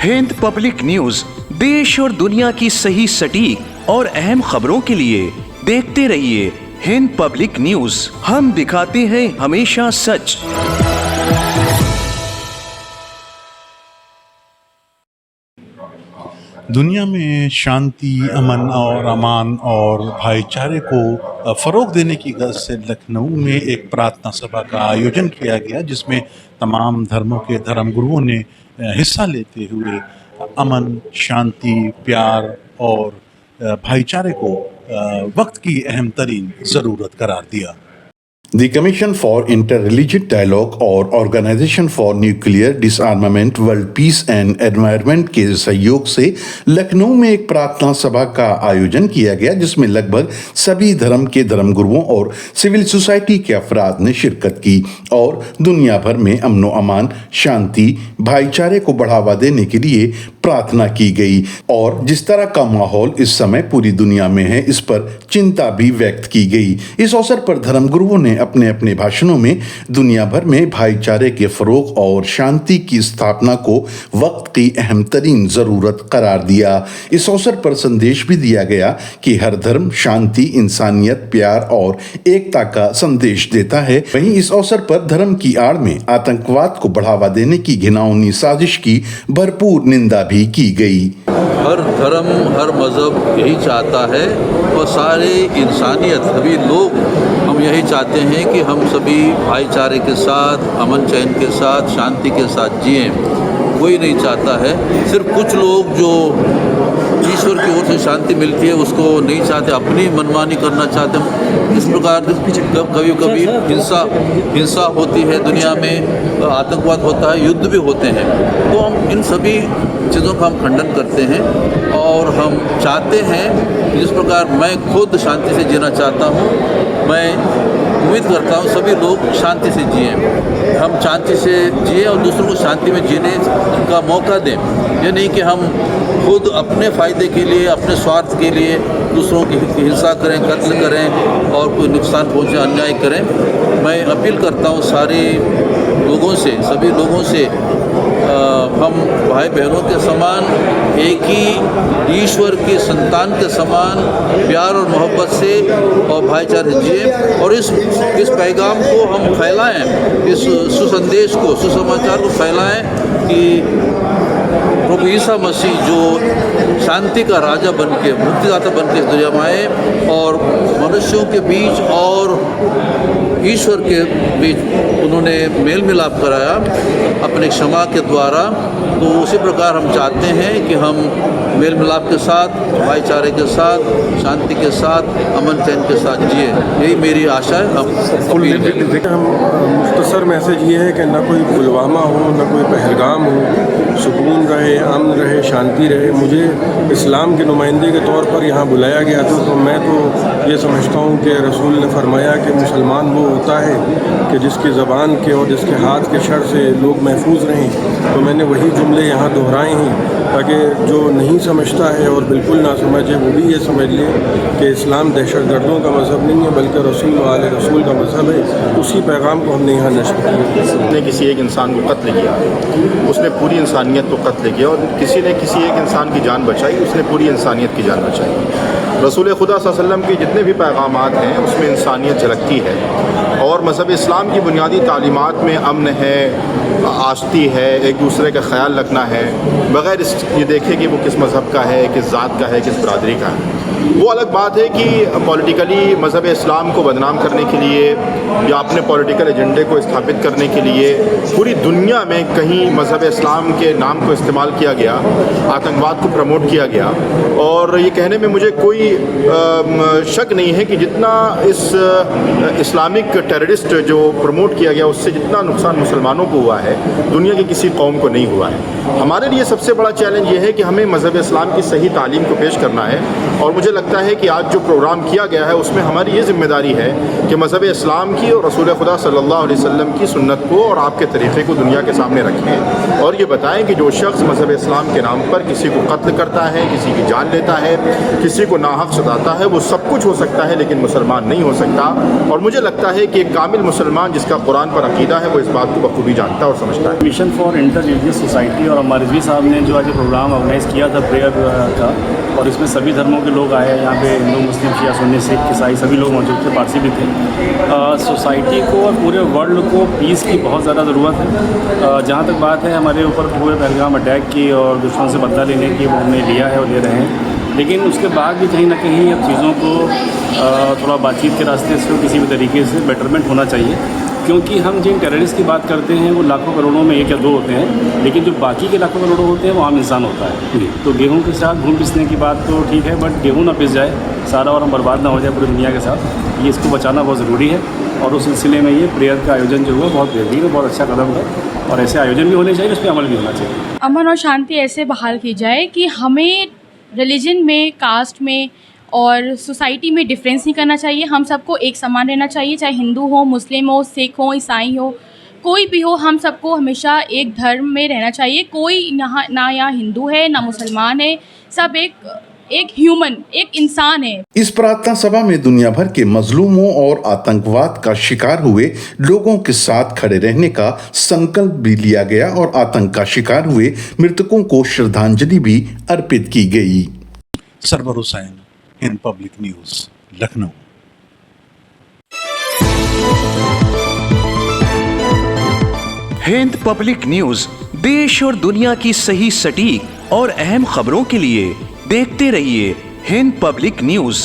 Hind public news देश और दुनिया की सही सटीक और अहम खबरों के लिए देखते रहिए हिंद पब्लिक न्यूज। हम दिखाते हैं हमेशा सच। दुनिया में शांति, अमन और अमान और भाईचारे को फ़रोग़ देने की गर्ज से लखनऊ में एक प्रार्थना सभा का आयोजन किया गया, जिसमें तमाम धर्मों के धर्मगुरुओं ने हिस्सा लेते हुए अमन, शांति, प्यार और भाईचारे को वक्त की अहम तरीन ज़रूरत करार दिया। The Commission for Inter-Religious Dialogue और Organization for Nuclear Disarmament, World Peace and Environment के सहयोग से लखनऊ में एक प्रार्थना सभा का आयोजन किया गया, जिसमें लगभग सभी धर्म के धर्मगुरुओं और सिविल सोसाइटी के अफराद ने शिरकत की और दुनिया भर में अमन अमान, शांति, भाईचारे को बढ़ावा देने के लिए प्रार्थना की गई। और जिस तरह का माहौल इस समय पूरी दुनिया में है, इस पर चिंता भी व्यक्त की गई। इस अवसर पर धर्मगुरुओं ने अपने अपने भाषणों में दुनिया भर में भाईचारे के फरोग और शांति की स्थापना को वक्त की अहम तरीन जरूरत करार दिया। इस अवसर पर संदेश भी दिया गया कि हर धर्म शांति, इंसानियत, प्यार और एकता का संदेश देता है। वहीं इस अवसर पर धर्म की आड़ में आतंकवाद को बढ़ावा देने की घिनौनी साजिश की भरपूर निंदा भी की गई। हर धर्म, हर मज़हब यही चाहता है और सारे इंसानियत, सभी लोग हम यही चाहते हैं कि हम सभी भाईचारे के साथ, अमन चैन के साथ, शांति के साथ जिएं। कोई नहीं चाहता है, सिर्फ कुछ लोग जो ईश्वर की ओर से शांति मिलती है उसको नहीं चाहते, अपनी मनमानी करना चाहते हैं। इस प्रकार कभी कभी हिंसा होती है दुनिया में, आतंकवाद होता है, युद्ध भी होते हैं। तो हम इन सभी चीज़ों का हम खंडन करते हैं और हम चाहते हैं कि जिस प्रकार मैं खुद शांति से जीना चाहता हूँ, मैं उम्मीद करता हूँ सभी लोग शांति से जिएं। हम शांति से जिए और दूसरों को शांति में जीने का मौका दें। ये नहीं कि हम खुद अपने फ़ायदे के लिए, अपने स्वार्थ के लिए दूसरों की हिंसा करें, कत्ल करें और कोई नुकसान पहुँचे, अन्याय करें। मैं अपील करता हूँ सारे लोगों से, सभी लोगों से, हम भाई बहनों के समान, एक ही ईश्वर के संतान के समान प्यार और मोहब्बत से और भाईचारे जिए और इस पैगाम को हम फैलाएं, इस सुसंदेश को, सुसमाचार को फैलाएं कि प्रभु ईसा मसीह जो शांति का राजा बनके, मुक्तिदाता बनके इस दुनिया में आए और मनुष्यों के बीच और ईश्वर के बीच उन्होंने मेल मिलाप कराया अपने क्षमा के द्वारा। तो उसी प्रकार हम चाहते हैं कि हम मेल मिलाप के साथ, भाईचारे के साथ, शांति के साथ, अमन चैन के साथ जिए। यही मेरी आशा है। हम मुख्तसर मैसेज ये है कि ना कोई पुलवामा हो, ना कोई पहलगाम हो, सुकून रहे, अमन रहे, शांति रहे। मुझे इस्लाम के नुमाइंदे के तौर पर यहाँ बुलाया गया था, तो मैं तो ये समझता हूँ कि रसूल ने फरमाया कि मुसलमान वो होता है कि जिसकी ज़बान के और जिसके हाथ के शर से लोग महफूज रहें। तो मैंने वही जुमले यहाँ दोहराए हैं ताकि जो नहीं समझता है और बिल्कुल ना समझे वो भी ये समझ ले कि इस्लाम दहशतगर्दों का मज़हब नहीं है, बल्कि रसूल वाले रसूल का मज़हब है। उसी पैगाम को हमने यहाँ नश्र किया। उसने किसी एक इंसान को कत्ल किया, उसने पूरी इंसानियत को कत्ल किया, और किसी ने किसी एक इंसान की जान बचाई, उसने पूरी इंसानियत की जान बचाई। रसूल खुदा सल्लल्लाहु अलैहि वसल्लम के जितने भी पैगामात हैं उसमें इंसानियत झलकती है और मज़हब इस्लाम की बुनियादी तालीमात में अमन है, आस्ती है, एक दूसरे का ख्याल रखना है, बग़ैर ये देखे कि वो किस मज़हब का है, किस ज़ात का है, किस बरादरी का है। वो अलग बात है कि पॉलिटिकली मज़हब इस्लाम को बदनाम करने के लिए या अपने पॉलिटिकल एजेंडे को स्थापित करने के लिए पूरी दुनिया में कहीं मज़हब इस्लाम के नाम को इस्तेमाल किया गया, आतंकवाद को प्रमोट किया गया। और ये कहने में मुझे कोई शक नहीं है कि जितना इस इस्लामिक टेररिस्ट जो प्रमोट किया गया उससे जितना नुकसान मुसलमानों को हुआ है, दुनिया की किसी कौम को नहीं हुआ है। हमारे लिए सबसे बड़ा चैलेंज ये है कि हमें मज़हब इस्लाम की सही तालीम को पेश करना है और मुझे लगता है कि आज जो प्रोग्राम किया गया है उसमें हमारी ये जिम्मेदारी है कि मज़हब इस्लाम की और रसूल खुदा सल्लल्लाहु अलैहि वसल्लम की सुन्नत को और आपके तरीक़े को दुनिया के सामने रखें और ये बताएं कि जो शख्स मज़हब इस्लाम के नाम पर किसी को कत्ल करता है, किसी की जान लेता है, किसी को नाहक सताता है, वो सब कुछ हो सकता है लेकिन मुसलमान नहीं हो सकता। और मुझे लगता है कि एक कामिल मुसलमान जिसका कुरान पर अकीदा है वो इस बात को बखूबी जानता और समझता है। Mission for inter religious society और हमारे रिजवी साहब ने जो आज प्रोग्राम ऑर्गेनाइज़ किया था प्रेयर का, और इसमें सभी धर्मों के लोग आए। यहाँ पे हिंदू, मुस्लिम, शिया, सुन्नी, सिख, ईसाई सभी लोग मौजूद थे, पारसी भी थे। सोसाइटी को और पूरे वर्ल्ड को पीस की बहुत ज़्यादा ज़रूरत है। जहाँ तक बात है हमारे ऊपर पूरे पहलगाम अटैक की और दुश्मन से बदला लेने की, वो हमने लिया है और ले रहे हैं, लेकिन उसके बाद भी कहीं ना कहीं अब चीज़ों को थोड़ा बातचीत के रास्ते से किसी भी तरीके से बेटरमेंट होना चाहिए, क्योंकि हम जिन टेररिस्ट की बात करते हैं वो लाखों करोड़ों में एक या दो होते हैं, लेकिन जो बाकी के लाखों करोड़ों होते हैं वो आम इंसान होता है। तो गेहूं के साथ घूम पिसने की बात तो ठीक है, बट गेहूं ना पिस जाए सारा और हम बर्बाद ना हो जाए पूरी दुनिया के साथ, ये इसको बचाना बहुत ज़रूरी है। और उस सिलसिले में ये प्रेयर का आयोजन जो हुआ बहुत बेहतरीन है, बहुत अच्छा कदम है और ऐसे आयोजन भी होने चाहिए, उस पर अमल भी होना चाहिए। अमन और शांति ऐसे बहाल की जाए कि हमें रिलीजन में, कास्ट में और सोसाइटी में डिफरेंस नहीं करना चाहिए। हम सबको एक समान रहना चाहिए, चाहे हिंदू हो, मुस्लिम हो, सिख हो, ईसाई हो, कोई भी हो, हम सबको हमेशा एक धर्म में रहना चाहिए। कोई ना यहाँ हिंदू है ना मुसलमान है, सब एक ह्यूमन, एक इंसान है। इस प्रार्थना सभा में दुनिया भर के मजलूमों और आतंकवाद का शिकार हुए लोगों के साथ खड़े रहने का संकल्प भी लिया गया और आतंक का शिकार हुए मृतकों को श्रद्धांजलि भी अर्पित की गई। Sarwar Hussain, Hind public news, Lucknow. Hind public news देश और दुनिया की सही, सटीक और अहम खबरों के लिए देखते रहिए हिंद पब्लिक न्यूज।